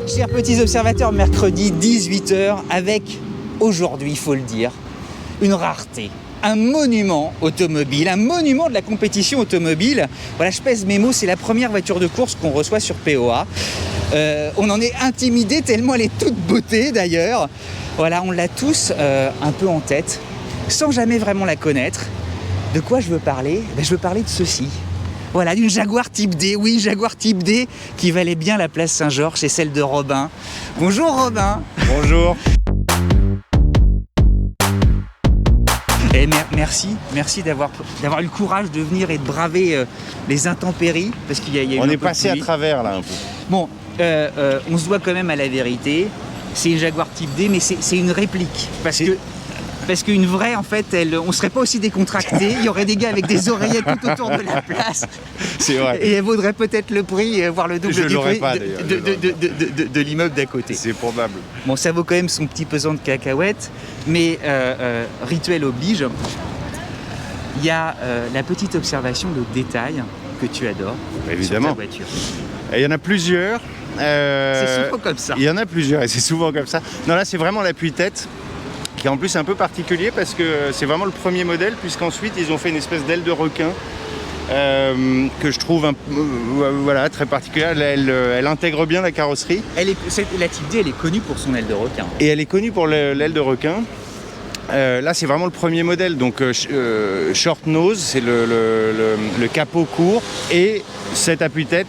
Chers petits observateurs, mercredi 18h avec, aujourd'hui il faut le dire, une rareté. Un monument automobile, un monument de la compétition automobile. Voilà, je pèse mes mots, c'est la première voiture de course qu'on reçoit sur POA. On en est intimidé tellement elle est toute beauté d'ailleurs. Voilà, on l'a tous un peu en tête, sans jamais vraiment la connaître. De quoi je veux parler ? Je veux parler de ceci. Voilà, d'une Jaguar Type D. Oui, une Jaguar Type D qui valait bien la place Saint-Georges et celle de Robin. Bonjour Robin. Bonjour. Et merci d'avoir eu le courage de venir et de braver les intempéries. Parce qu'il y a On est passé à travers là un peu. Bon, on se doit quand même à la vérité. C'est une Jaguar Type D, mais c'est une réplique. Parce qu'une vraie, en fait, on ne serait pas aussi décontracté. Il y aurait des gars avec des oreillettes tout autour de la place. C'est vrai. Et elle vaudrait peut-être le prix, voire le double du prix de l'immeuble d'à côté. C'est probable. Bon, ça vaut quand même son petit pesant de cacahuètes, mais rituel oblige. Il y a la petite observation de détail que tu adores. Évidemment. Sur ta voiture. Et il y en a plusieurs. C'est souvent comme ça. Il y en a plusieurs et c'est souvent comme ça. Non, là, c'est vraiment l'appui-tête, qui est en plus un peu particulier parce que c'est vraiment le premier modèle, puisqu'ensuite ils ont fait une espèce d'aile de requin que je trouve voilà, très particulière. Elle intègre bien la carrosserie. La Type D, elle est connue pour son aile de requin. Et elle est connue pour l'aile de requin. Là, c'est vraiment le premier modèle, donc short nose, c'est le capot court, et cet appuie-tête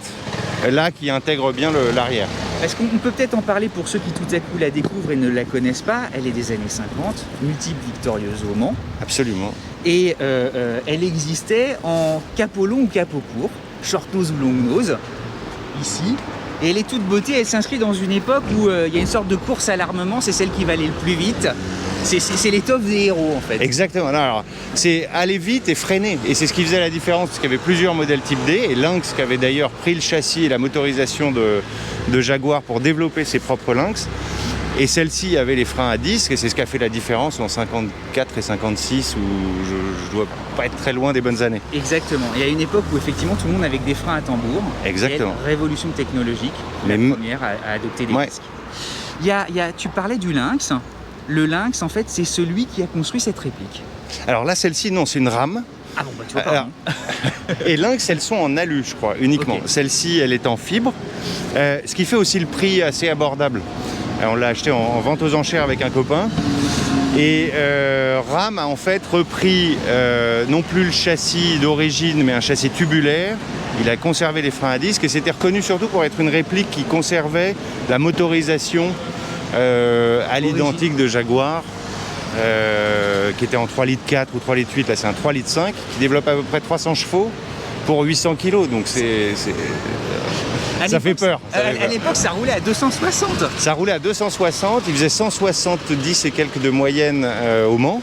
là qui intègre bien l'arrière. Est-ce qu'on peut peut-être en parler pour ceux qui tout à coup la découvrent et ne la connaissent pas ? Elle est des années 50, multiple victorieuse au Mans. Absolument. Et elle existait en capot long ou capot court, short nose ou long nose, ici. Et elle est toute beauté, elle s'inscrit dans une époque où il y a une sorte de course à l'armement, c'est celle qui va aller le plus vite. C'est l'étoffe des héros en fait. Exactement. Non, alors, c'est aller vite et freiner. Et c'est ce qui faisait la différence, parce qu'il y avait plusieurs modèles Type D. Et Lynx, qui avait d'ailleurs pris le châssis et la motorisation de Jaguar pour développer ses propres Lynx. Et celle-ci avait les freins à disque, et c'est ce qui a fait la différence en 54 et 56, où je dois pas être très loin des bonnes années. Exactement. Il y a une époque où effectivement tout le monde avec des freins à tambour. Exactement. Et révolution technologique, la première à adopter des disques. Tu parlais du Lynx. Le Lynx, en fait, c'est celui qui a construit cette réplique. Alors là, celle-ci, non, c'est une rame. Ah bon, tu vois pas. Et Lynx, elles sont en alu, je crois, uniquement. Okay. Celle-ci, elle est en fibre, ce qui fait aussi le prix assez abordable. On l'a acheté en vente aux enchères avec un copain. Et RAM a en fait repris non plus le châssis d'origine, mais un châssis tubulaire. Il a conservé les freins à disque et c'était reconnu surtout pour être une réplique qui conservait la motorisation à l'identique de Jaguar, qui était en 3,4 litres ou 3,8 litres. Là, c'est un 3,5 litres qui développe à peu près 300 chevaux pour 800 kg. Donc ça fait peur. À l'époque, ça roulait à 260. Ça roulait à 260. Il faisait 170 et quelques de moyenne au Mans.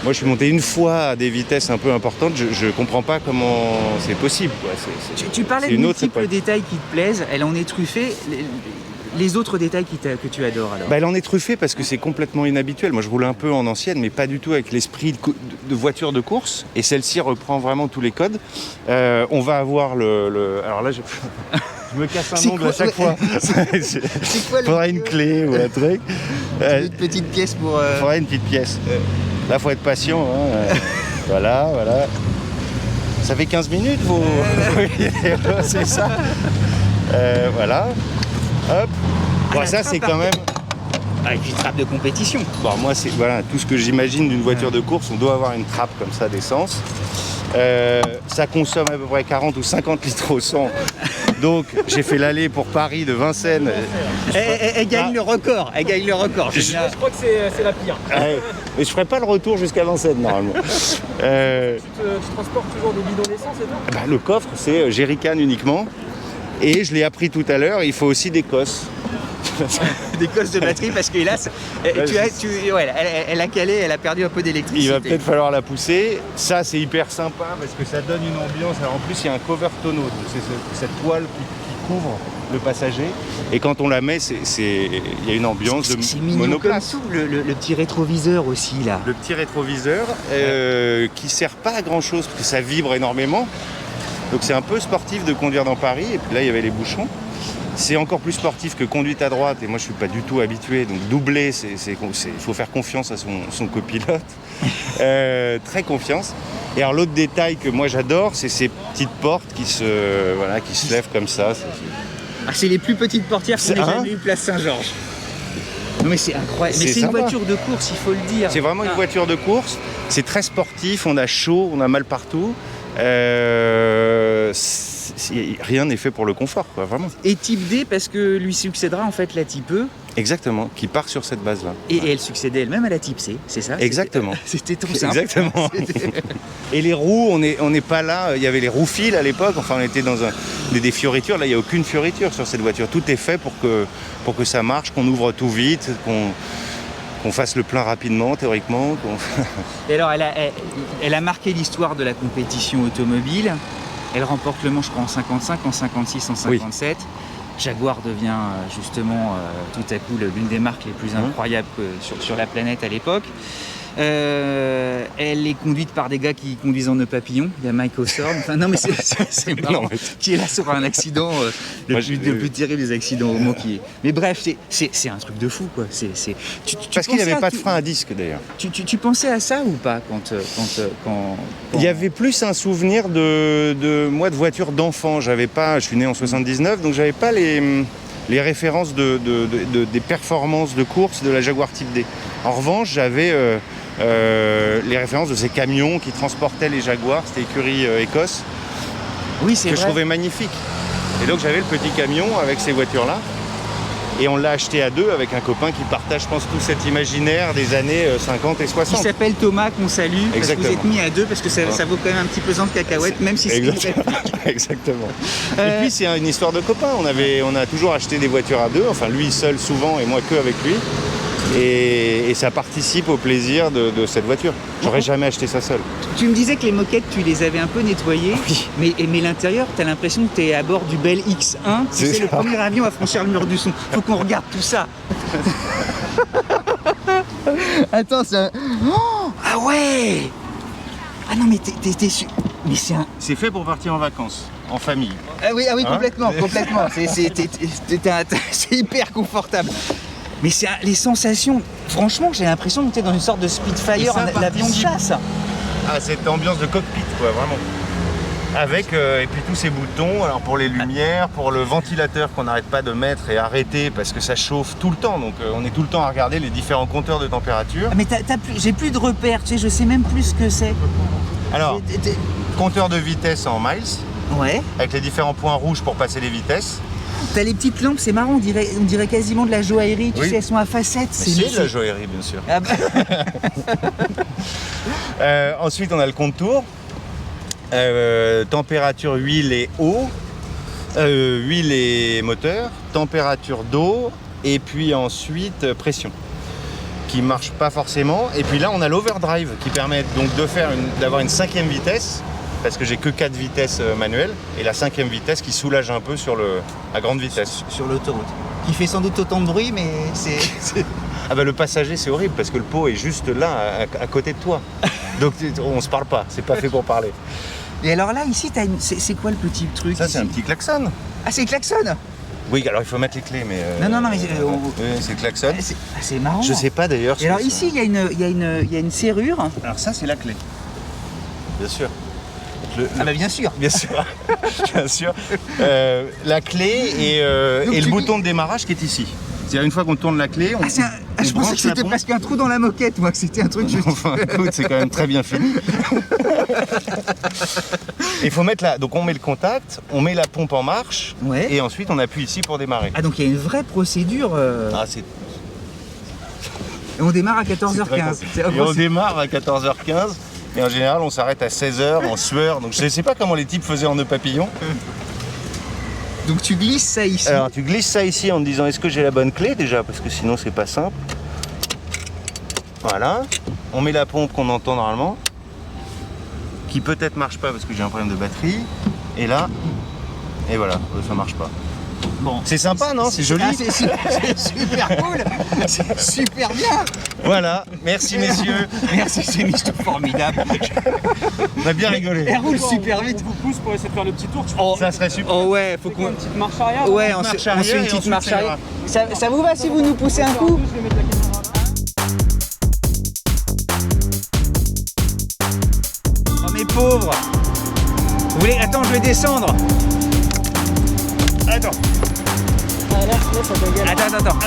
Moi, je suis monté une fois à des vitesses un peu importantes. Je ne comprends pas comment c'est possible. Quoi. Tu parlais de multiples détails qui te plaisent. Elle en est truffée. Les autres détails que tu adores alors ? Elle en est truffée parce que c'est complètement inhabituel. Moi je roule un peu en ancienne, mais pas du tout avec l'esprit de voiture de course. Et celle-ci reprend vraiment tous les codes. On va avoir Alors là, je me casse un ongle à chaque fois. C'est quoi faudra une clé ou un truc. Une petite pièce pour... Faudra une petite pièce. Là, faut être patient. Hein. Voilà. Ça fait 15 minutes, vous... C'est ça. Voilà. Hop. Bon, ça c'est quand même avec une trappe de compétition. Bon, moi c'est tout ce que j'imagine d'une voiture de course. On doit avoir une trappe comme ça d'essence. Ça consomme à peu près 40 ou 50 litres au 100. Donc j'ai fait l'aller pour Paris de Vincennes. Elle gagne le record. Elle gagne le record. Je crois que c'est la pire. Mais je ferai pas le retour jusqu'à Vincennes normalement. Tu transportes toujours des bidons d'essence et tout ? Le coffre c'est jerrycan uniquement. Et je l'ai appris tout à l'heure, il faut aussi des cosses. Des cosses de batterie parce que hélas, elle a calé, elle a perdu un peu d'électricité. Il va peut-être falloir la pousser. Ça c'est hyper sympa parce que ça donne une ambiance. Alors en plus il y a un cover tonneau, donc c'est cette toile qui couvre le passager. Et quand on la met, il y a une ambiance de monoplace. Le petit rétroviseur aussi là. Le petit rétroviseur qui sert pas à grand chose parce que ça vibre énormément. Donc c'est un peu sportif de conduire dans Paris, et puis là il y avait les bouchons. C'est encore plus sportif que conduite à droite, et moi je suis pas du tout habitué, donc doubler, il faut faire confiance à son copilote. Très confiance. Et alors l'autre détail que moi j'adore, c'est ces petites portes qui se lèvent comme ça. C'est les plus petites portières qu'on ait jamais eu place Saint-Georges. Non mais c'est incroyable, mais c'est une voiture de course, il faut le dire. C'est vraiment une voiture de course, c'est très sportif, on a chaud, on a mal partout. Rien n'est fait pour le confort, quoi, vraiment. Et type D, parce que lui succédera en fait la type E. Exactement, qui part sur cette base-là. Et elle succédait elle-même à la type C, c'est ça? Exactement. C'était tout simple. Exactement. Et les roues, on n'est pas là, il y avait les roues fils à l'époque, enfin on était dans des fioritures, là il n'y a aucune fioriture sur cette voiture. Tout est fait pour que ça marche, qu'on ouvre tout vite, qu'on fasse le plein rapidement, théoriquement. Et alors, elle a marqué l'histoire de la compétition automobile. Elle remporte le Mans, je crois, en 55, en 56, en 57. Oui. Jaguar devient justement tout à coup l'une des marques les plus incroyables sur la planète à l'époque. Elle est conduite par des gars qui conduisent en nœud papillon. Il y a Mike Hawthorne. Enfin, non, mais c'est marrant. Qui est là sur un accident, le plus terrible des accidents au Mans qui est. Mais bref, c'est un truc de fou, quoi. Parce qu'il n'y avait pas de frein à disque, d'ailleurs. Tu pensais à ça ou pas quand Il y avait plus un souvenir de moi de voiture d'enfant. Je suis né en 79, donc j'avais pas les références des performances de course de la Jaguar Type D. En revanche, j'avais les références de ces camions qui transportaient les Jaguars, c'était écurie Écosse, oui, c'est que vrai. Je trouvais magnifique. Et donc j'avais le petit camion avec ces voitures-là, et on l'a acheté à deux avec un copain qui partage, je pense, tout cet imaginaire des années 50 et 60. Qui s'appelle Thomas, qu'on salue, parce Exactement. que vous êtes mis à deux, parce que ça vaut quand même un petit pesant de cacahuètes, même si c'est une réplique. Exactement. Et puis c'est une histoire de copain, on a toujours acheté des voitures à deux, enfin lui seul souvent et moi que avec lui. Et ça participe au plaisir de cette voiture. J'aurais jamais acheté ça seul. Tu me disais que les moquettes, tu les avais un peu nettoyées. Oui. Mais l'intérieur, tu as l'impression que tu es à bord du Bell X1. C'est le premier avion à franchir le mur du son. Faut qu'on regarde tout ça. Attends, c'est ah ouais. Ah non, mais t'es sûr. Mais c'est fait pour partir en vacances, en famille. Ah oui, complètement. C'est hyper confortable. Mais les sensations, franchement, j'ai l'impression que tu es dans une sorte de Spitfire, l'avion de chasse. Ah, cette ambiance de cockpit, quoi, vraiment. Avec, et puis tous ces boutons, alors pour les lumières, pour le ventilateur qu'on n'arrête pas de mettre et arrêter parce que ça chauffe tout le temps. Donc on est tout le temps à regarder les différents compteurs de température. Ah, mais j'ai plus de repères, tu sais, je sais même plus ce que c'est. Alors, compteur de vitesse en miles. Ouais. Avec les différents points rouges pour passer les vitesses. T'as les petites lampes, c'est marrant, on dirait quasiment de la joaillerie, tu sais, elles sont à facettes. C'est de la joaillerie, bien sûr. Ah bah. Ensuite, on a le compte-tour. Température, huile et eau. Huile et moteur. Température d'eau. Et puis ensuite, pression. Qui marche pas forcément. Et puis là, on a l'overdrive qui permet donc d'avoir une 5e vitesse. Parce que j'ai que 4 vitesses manuelles et la 5e vitesse qui soulage un peu à grande vitesse. Sur l'autoroute. Qui fait sans doute autant de bruit, mais c'est... Ah bah le passager c'est horrible parce que le pot est juste là, à côté de toi. Donc on se parle pas, c'est pas fait pour parler. Et alors là, ici, c'est quoi le petit truc? Ça, c'est un petit klaxon. Ah, c'est le klaxon? Oui, alors il faut mettre les clés, mais... Non, mais... Oui, c'est le klaxon. C'est marrant. Je sais pas d'ailleurs... Et alors ici, il y a une serrure. Alors ça, c'est la clé. Bien sûr. Ah bah bien sûr. Bien sûr. Bien sûr. La clé et le bouton de démarrage qui est ici. C'est-à-dire une fois qu'on tourne la clé, je pensais que c'était presque un trou dans la moquette, moi, que c'était un truc juste... Enfin, écoute, c'est quand même très bien fini. Il faut mettre donc on met le contact, on met la pompe en marche, ouais. Et ensuite on appuie ici pour démarrer. Ah, donc il y a une vraie procédure. Et on démarre à 14h15. Et on démarre à 14h15. Et en général, on s'arrête à 16h en sueur. Donc je ne sais pas comment les types faisaient en nœud papillon. Donc tu glisses ça ici. Alors tu glisses ça ici en te disant est-ce que j'ai la bonne clé déjà, parce que sinon c'est pas simple. Voilà. On met la pompe qu'on entend normalement, qui peut-être marche pas parce que j'ai un problème de batterie. Et là, et voilà, ça marche pas. Bon. C'est sympa, non? C'est joli. Ah, c'est super cool. C'est super bien. Voilà, merci messieurs. Merci, c'est Michto formidable. On a bien rigolé. Elle roule super vite. On vous pousse pour essayer de faire le petit tour. Tu Oh, Ça serait super. oh ouais, faut fais quoi, qu'on... une petite marche arrière? Ouais, on marche se fait arrière une et petite ensuite marche ça arrière. ira. Ça vous va si vous nous poussez un coup? Je vais mettre la caméra là. Oh mes pauvres. Vous voulez... Attends, je vais descendre. Attends. Ah, là, ça dégage. Attends.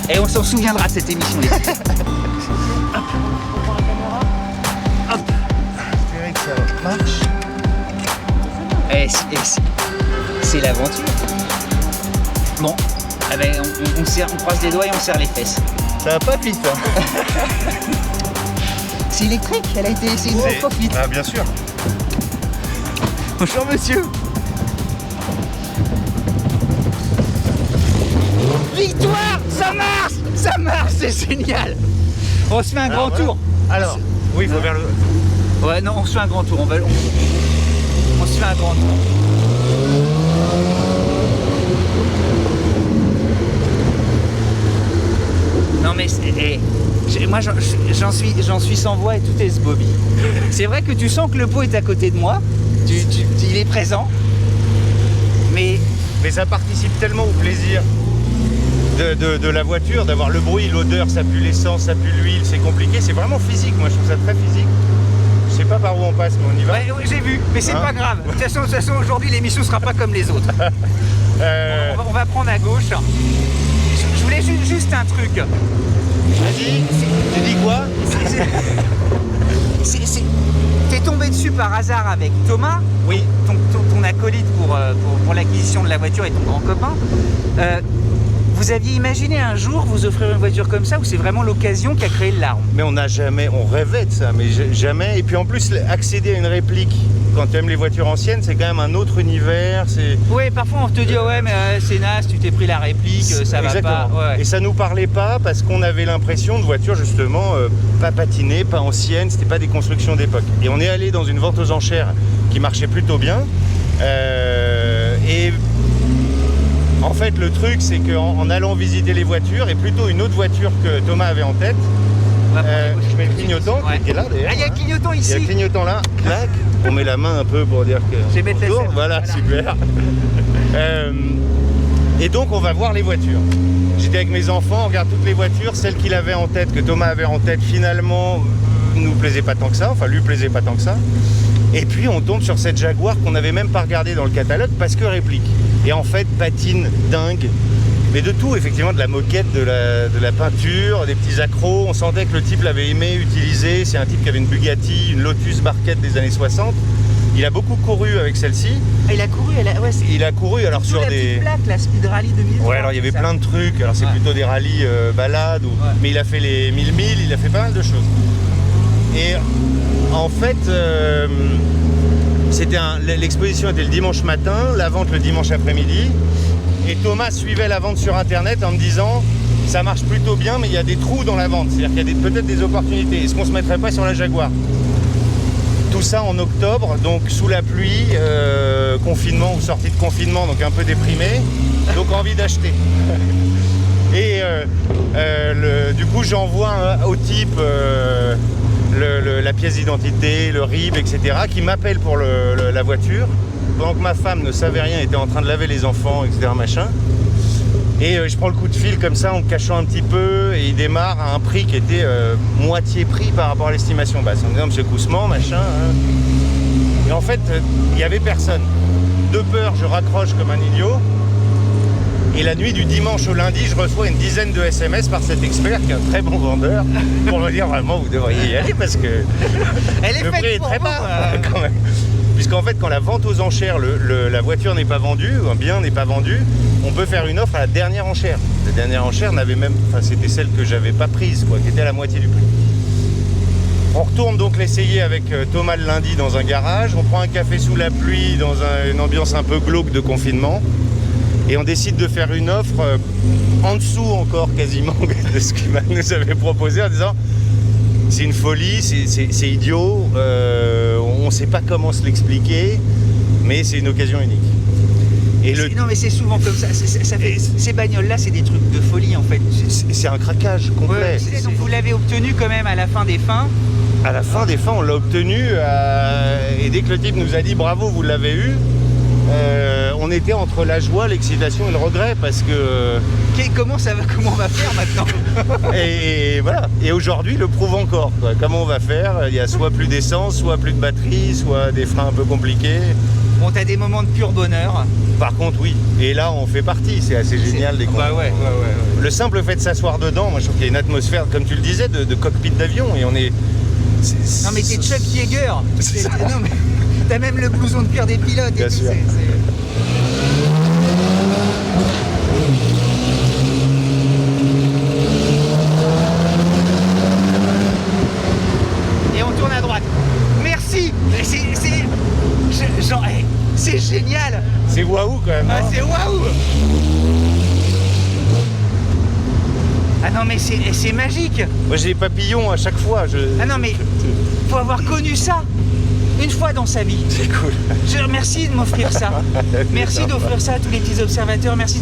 Et on s'en souviendra de cette émission. Les petits. On prend la caméra. J'espère que ça marche. C'est l'aventure. Bon, eh ben, on croise les doigts et on serre les fesses. Ça va pas vite, hein. C'est électrique, c'est une profite. Ah, bien sûr. Bonjour monsieur. Victoire, ça marche, c'est génial. On se fait un grand tour. Alors, oui, il faut vers le... Ouais, non, on se fait un grand tour. On se fait un grand tour. Non mais moi j'en suis sans voix et tout est ce Bobby. C'est vrai que tu sens que le pot est à côté de moi. Il est présent. Mais ça participe tellement au plaisir de la voiture, d'avoir le bruit, l'odeur, ça pue l'essence, ça pue l'huile, c'est compliqué, c'est vraiment physique, moi je trouve ça très physique. Je sais pas par où on passe, mais on y va. ouais, j'ai vu, mais c'est Hein? pas grave. De toute façon aujourd'hui l'émission sera pas comme les autres. On va prendre à gauche. Je voulais juste un truc. Vas-y, tu dis quoi? T'es tombé dessus par hasard avec Thomas, Oui. ton acolyte pour l'acquisition de la voiture et ton grand copain. Vous aviez imaginé un jour vous offrir une voiture comme ça ou c'est vraiment l'occasion qui a créé le larron? Mais on rêvait de ça, mais jamais. Et puis en plus, accéder à une réplique, quand tu aimes les voitures anciennes, c'est quand même un autre univers. Oui, parfois on te dit ouais mais c'est naze, tu t'es pris la réplique, ça va Exactement. pas. Ouais. Et ça nous parlait pas parce qu'on avait l'impression de voitures justement pas patinées, pas anciennes, c'était pas des constructions d'époque. Et on est allé dans une vente aux enchères qui marchait plutôt bien. Et en fait, le truc, c'est qu'en allant visiter les voitures, et plutôt une autre voiture que Thomas avait en tête, On va prendre à gauche. je mets le clignotant Ouais. qui est là d'ailleurs. Ah, il y a le clignotant Il y a le ici. clignotant là, clac, on met la main un peu pour dire que. Je vais mettre la on tourne. scène. Voilà, Voilà. super. Et donc on va voir les voitures. J'étais avec mes enfants, on regarde toutes les voitures, celles qu'il avait en tête, que Thomas avait en tête, finalement, nous plaisait pas tant que ça, enfin lui plaisait pas tant que ça. Et puis on tombe sur cette Jaguar qu'on n'avait même pas regardée dans le catalogue parce que réplique. Et en fait, patine dingue. Mais de tout, effectivement, de la moquette, de la peinture, des petits accros. On sentait que le type l'avait aimé, utilisé. C'est un type qui avait une Bugatti, une Lotus Barquette des années 60. Il a beaucoup couru avec celle-ci. Ah, il a couru, ouais, c'est Il a couru alors sur la des... petite plaque, la Speed Rally 2000. Ouais, alors il y avait plein de trucs. Alors c'est Ouais. plutôt des rallyes balades. Ouais. Mais il a fait les 1000 milles, il a fait pas mal de choses. Et en fait, l'exposition était le dimanche matin, la vente le dimanche après-midi. Et Thomas suivait la vente sur internet en me disant ça marche plutôt bien mais il y a des trous dans la vente, c'est-à-dire qu'il y a peut-être des opportunités. Est-ce qu'on se mettrait pas sur la Jaguar? Tout ça en octobre, donc sous la pluie, confinement ou sortie de confinement, donc un peu déprimé, donc envie d'acheter. Et du coup j'envoie au type la pièce d'identité, le RIB, etc. qui m'appelle pour la voiture. Pendant que ma femme ne savait rien, était en train de laver les enfants, etc. machin. Et je prends le coup de fil comme ça en me cachant un petit peu et il démarre à un prix qui était moitié prix par rapport à l'estimation basse. En me disant monsieur Coussement, machin. Hein. Et en fait, il n'y avait personne. De peur, je raccroche comme un idiot. Et la nuit du dimanche au lundi, je reçois une dizaine de SMS par cet expert qui est un très bon vendeur pour me dire vraiment vous devriez y aller parce que Elle est le faite prix est pour très vous, bas quand même. Puisqu'en fait, quand la vente aux enchères, la voiture n'est pas vendue, ou un bien n'est pas vendu, on peut faire une offre à la dernière enchère. La dernière enchère n'avait même, enfin c'était celle que j'avais pas prise, quoi, qui était à la moitié du prix. On retourne donc l'essayer avec Thomas le lundi dans un garage. On prend un café sous la pluie dans une ambiance un peu glauque de confinement. Et on décide de faire une offre en dessous encore quasiment de ce qu'il nous avait proposé en disant c'est une folie, c'est idiot, on ne sait pas comment se l'expliquer, Mais c'est une occasion unique. Et Non mais c'est souvent comme ça, ces bagnoles-là c'est des trucs de folie en fait. c'est un craquage complet. Ouais, donc vous l'avez obtenu quand même à la fin des fins. À la fin des fins, on l'a obtenu et dès que le type nous a dit bravo, vous l'avez eu, on était entre la joie, l'excitation et le regret parce que... Comment on va faire maintenant? et voilà. Et aujourd'hui, le prouve encore, quoi. Comment on va faire? Il y a soit plus d'essence, soit plus de batterie, soit des freins un peu compliqués. Bon, t'as des moments de pur bonheur. Par contre, oui. Et là, on fait partie. C'est assez génial. Bah ouais. Le simple fait de s'asseoir dedans, moi je trouve qu'il y a une atmosphère, comme tu le disais, de cockpit d'avion. Et on est... Non mais t'es Chuck Yeager. Non mais t'as même le blouson de cuir des pilotes. Bien sûr. Et on tourne à droite. Merci. C'est génial. C'est waouh quand même. Ah, c'est waouh. Ah non mais c'est magique. Moi j'ai des papillons à chaque fois. Ah non mais faut avoir connu ça une fois dans sa vie. C'est cool. Je remercie de m'offrir ça. Merci d'offrir ça à tous les petits observateurs. Merci.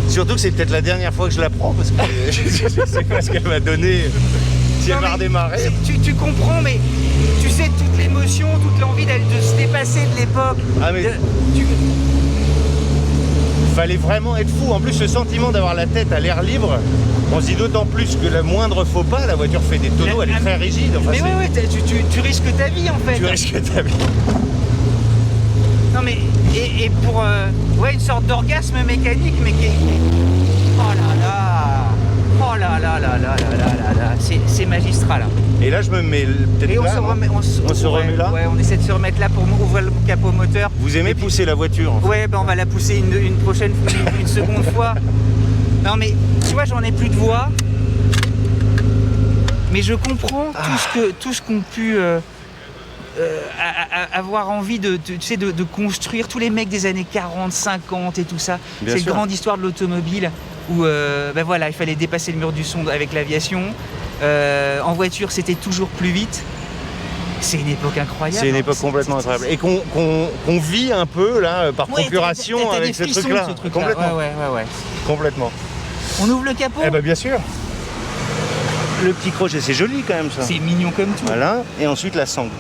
Surtout que c'est peut-être la dernière fois que je la prends parce que je sais pas ce qu'elle va donner si elle va redémarrer. Tu comprends, mais tu sais toute l'émotion, toute l'envie de se dépasser de l'époque. Ah mais fallait vraiment être fou. En plus, ce sentiment d'avoir la tête à l'air libre, on se dit d'autant plus que le moindre faux pas, la voiture fait des tonneaux, elle est très rigide. Enfin, mais ouais, tu risques ta vie en fait. Tu risques ta vie. Non mais, et pour une sorte d'orgasme mécanique, mais qui est... Oh là là, c'est magistral. Et là, je me mets peut-être là. On se remet là. Ouais, on essaie de se remettre là pour ouvrir le capot moteur. Vous aimez pousser la voiture? Ouais, on va la pousser une prochaine fois, une seconde fois. Non mais, tu vois, j'en ai plus de voix. Mais je comprends tout ce qu'ont pu avoir envie de construire, tous les mecs des années 40, 50 et tout ça. Bien Cette sûr. grande histoire de l'automobile où il fallait dépasser le mur du son avec l'aviation. En voiture, c'était toujours plus vite. C'est une époque incroyable. C'est une époque complètement incroyable. Et qu'on vit un peu là par procuration t'as avec des ce frissons, truc-là. Complètement. Ouais. Complètement. On ouvre le capot. Eh ben bien sûr. Le petit crochet, c'est joli quand même ça. C'est mignon comme tout. Voilà. Et ensuite la sangle.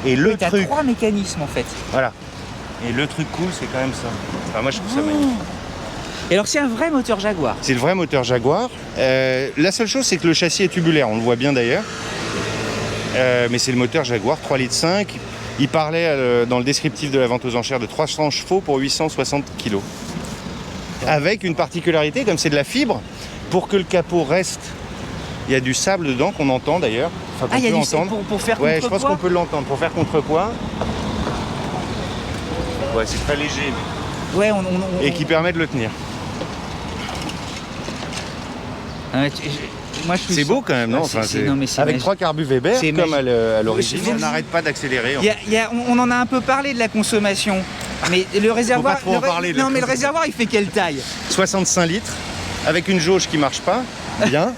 Et le T'as truc. 3 mécanismes en fait. Voilà. Et le truc cool, c'est quand même ça. Enfin, moi, je trouve ça magnifique. Et alors, c'est un vrai moteur Jaguar. C'est le vrai moteur Jaguar. La seule chose, c'est que le châssis est tubulaire. On le voit bien d'ailleurs. Mais c'est le moteur Jaguar 3,5 litres. Il parlait dans le descriptif de la vente aux enchères de 300 chevaux pour 860 kg. Avec une particularité, comme c'est de la fibre, pour que le capot reste, il y a du sable dedans qu'on entend d'ailleurs. Enfin, Il y a peut du entendre. pour faire Ouais, je contrepoids. pense qu'on peut l'entendre. Pour faire contrepoids. Ouais, c'est très léger. Ouais, Et qui permet de le tenir. Moi, je suis C'est beau quand même, non? Ouais, Enfin, non, mais c'est avec magique. 3 carbu Weber, C'est comme magique. à l'origine, Je- on n'arrête pas d'accélérer. On en a un peu parlé de la consommation, mais le réservoir. trop en parler, non, là. mais le réservoir, il fait quelle taille? 65 litres, avec une jauge qui marche pas, bien.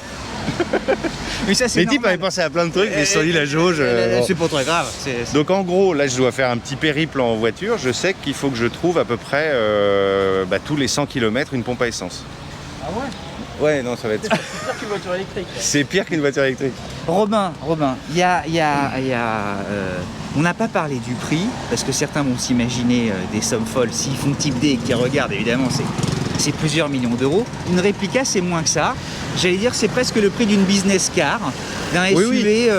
Mais ça, c'est Les types normal. avaient pensé à plein de trucs, mais ils se sont dit la jauge. C'est pas très grave. Donc en gros, là je dois faire un petit périple en voiture. Je sais qu'il faut que je trouve à peu près tous les 100 km une pompe à essence. Ah ouais? Ouais, non, ça va être. C'est pire qu'une voiture électrique. C'est pire qu'une voiture électrique. Robin, on n'a pas parlé du prix, parce que certains vont s'imaginer des sommes folles. S'ils font type D et qu'ils regardent, évidemment, c'est plusieurs millions d'euros. Une réplica, c'est moins que ça. J'allais dire, c'est presque le prix d'une business car, d'un Oui, SUV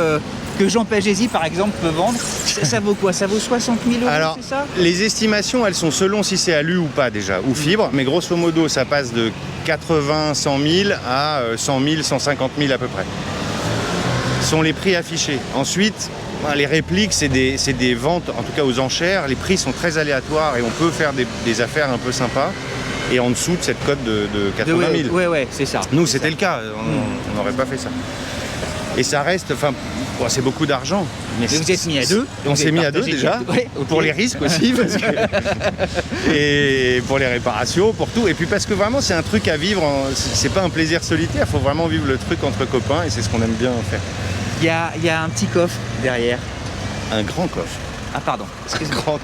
que Jean Pagési, par exemple, peut vendre. Ça vaut quoi? Ça vaut 60 000 euros, Alors, c'est ça? les estimations, elles sont selon si c'est alu ou pas déjà, ou fibre, mais grosso modo, ça passe de 80, 100 000 à 100 000, 150 000 à peu près. Ce sont les prix affichés. Ensuite, les répliques, c'est des ventes, en tout cas aux enchères. Les prix sont très aléatoires et on peut faire des affaires un peu sympas. Et en dessous de cette cote de 80 000. Ouais, c'est ça. Nous, c'était le cas. On n'aurait pas fait ça. Et ça reste, c'est beaucoup d'argent. Mais vous êtes mis à deux. On s'est mis à deux déjà, Ouais, ok. pour les risques aussi, et pour les réparations, pour tout. Et puis parce que vraiment, c'est un truc à vivre, c'est pas un plaisir solitaire, il faut vraiment vivre le truc entre copains et c'est ce qu'on aime bien faire. Il y a un petit coffre derrière. Un grand coffre. Ah pardon, excuse-moi. Grand.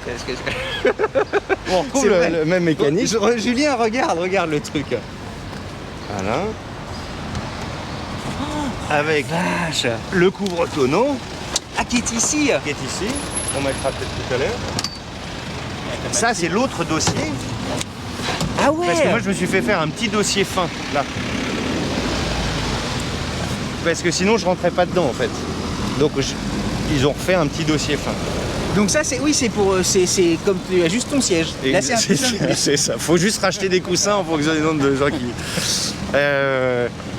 On retrouve C'est vrai. le même mécanisme. Julien, regarde le truc. Voilà. Avec Vache. le couvre-tonneau Ah, qui est ici. qui est ici. On mettra peut-être tout à l'heure. Ça, c'est l'autre dossier. Ah ouais. Parce que moi, je me suis fait faire un petit dossier fin, là. Parce que sinon, je rentrais pas dedans, en fait. Donc, ils ont refait un petit dossier fin. Donc ça, c'est comme tu as juste ton siège. Là, c'est un coussin. C'est ça. Faut juste racheter des coussins en fonction des nombres de gens qui...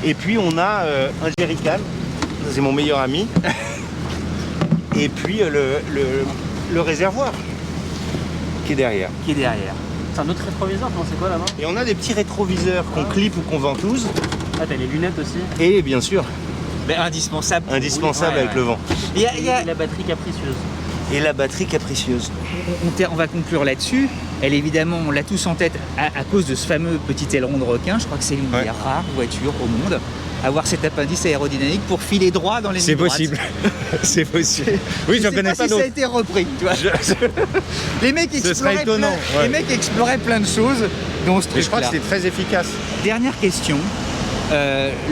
et puis, on a un jerrycan. C'est mon meilleur ami. Et puis, le réservoir qui est derrière. Qui est derrière. C'est un autre rétroviseur, non, c'est quoi là-bas? Et on a des petits rétroviseurs qu'on clip ou qu'on ventouse. Ah, t'as les lunettes aussi. Et bien sûr, Mais indispensable. indispensable Ouais, avec ouais. le vent. Il y a- Et la batterie capricieuse. Et la batterie capricieuse. on va conclure là-dessus. Elle, évidemment, on l'a tous en tête à cause de ce fameux petit aileron de requin. Je crois que c'est l'une des rares voitures au monde à avoir cet appendice aérodynamique pour filer droit dans les lignes C'est droites. possible. C'est possible. Oui, Je j'en sais connais pas pas si ça a d'autres. été repris, tu vois. Les mecs Ce serait exploraient étonnant, plein, ouais. les mecs exploraient plein de choses, dont ce Mais je crois que truc-là. c'est très efficace. Dernière question,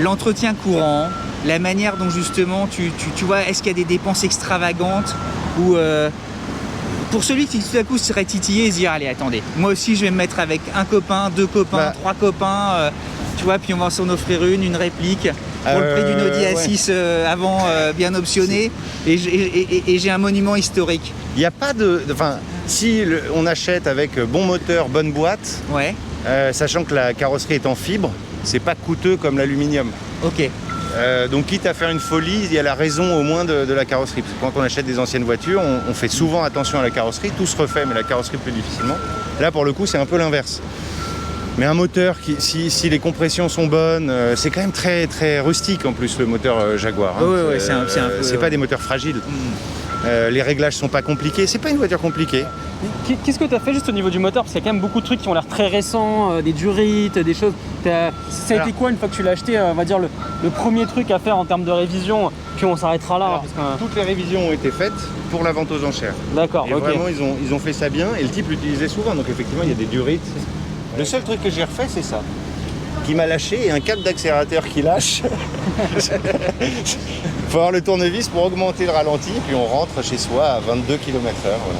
l'entretien courant, la manière dont justement tu vois, est-ce qu'il y a des dépenses extravagantes ou pour celui qui tout à coup serait titillé et se dire allez attendez, moi aussi je vais me mettre avec un copain, deux copains, Bah. trois copains, tu vois, puis on va s'en offrir une réplique pour le prix d'une Audi A6 avant bien optionnée et j'ai un monument historique. Il n'y a pas enfin, si on achète avec bon moteur, bonne boîte, Ouais, sachant que la carrosserie est en fibre, c'est pas coûteux comme l'aluminium. ok. Donc quitte à faire une folie, il y a la raison au moins de la carrosserie. Parce que quand on achète des anciennes voitures, on fait souvent attention à la carrosserie, tout se refait, mais la carrosserie plus difficilement. Là pour le coup c'est un peu l'inverse. Mais un moteur, si les compressions sont bonnes, c'est quand même très, très rustique en plus le moteur Jaguar. Hein. Ouais, c'est un peu... C'est pas des moteurs fragiles. Les réglages sont pas compliqués, c'est pas une voiture compliquée. Qu'est-ce que tu as fait juste au niveau du moteur? Parce qu'il y a quand même beaucoup de trucs qui ont l'air très récents, des durites, des choses. Ça a été quoi une fois que tu l'as acheté, on va dire le premier truc à faire en termes de révision, puis on s'arrêtera là. Alors, parce que... toutes les révisions ont été faites pour la vente aux enchères. D'accord, Et ok. vraiment, ils ont fait ça bien et le type l'utilisait souvent. Donc effectivement, il y a des durites. Le seul truc que j'ai refait, c'est ça. Qui m'a lâché et un câble d'accélérateur qui lâche. Faut avoir le tournevis pour augmenter le ralenti, puis on rentre chez soi à 22 km/h. Voilà.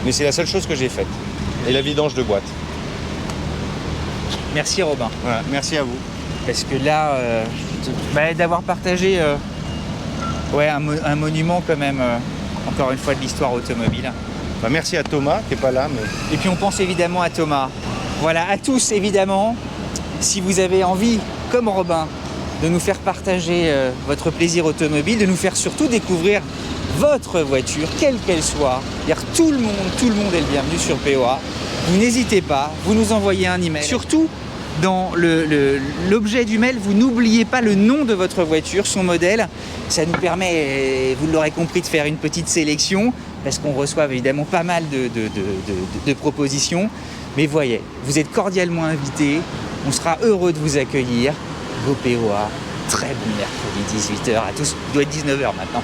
Mais c'est la seule chose que j'ai faite. Et la vidange de boîte. Merci Robin. Voilà, merci à vous. Parce que là, d'avoir partagé un monument quand même, encore une fois, de l'histoire automobile. Bah, merci à Thomas qui n'est pas là. Mais... Et puis on pense évidemment à Thomas. Voilà, à tous évidemment, si vous avez envie, comme Robin, de nous faire partager votre plaisir automobile, de nous faire surtout découvrir votre voiture, quelle qu'elle soit. Tout le monde est le bienvenu sur POA. Vous n'hésitez pas, vous nous envoyez un email. Surtout, dans l'objet du mail, vous n'oubliez pas le nom de votre voiture, son modèle. Ça nous permet, vous l'aurez compris, de faire une petite sélection, parce qu'on reçoit évidemment pas mal de propositions. Mais voyez, vous êtes cordialement invités, on sera heureux de vous accueillir. Go POA, très bon mercredi 18h à tous, il doit être 19h maintenant.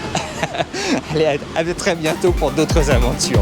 Allez, à très bientôt pour d'autres aventures.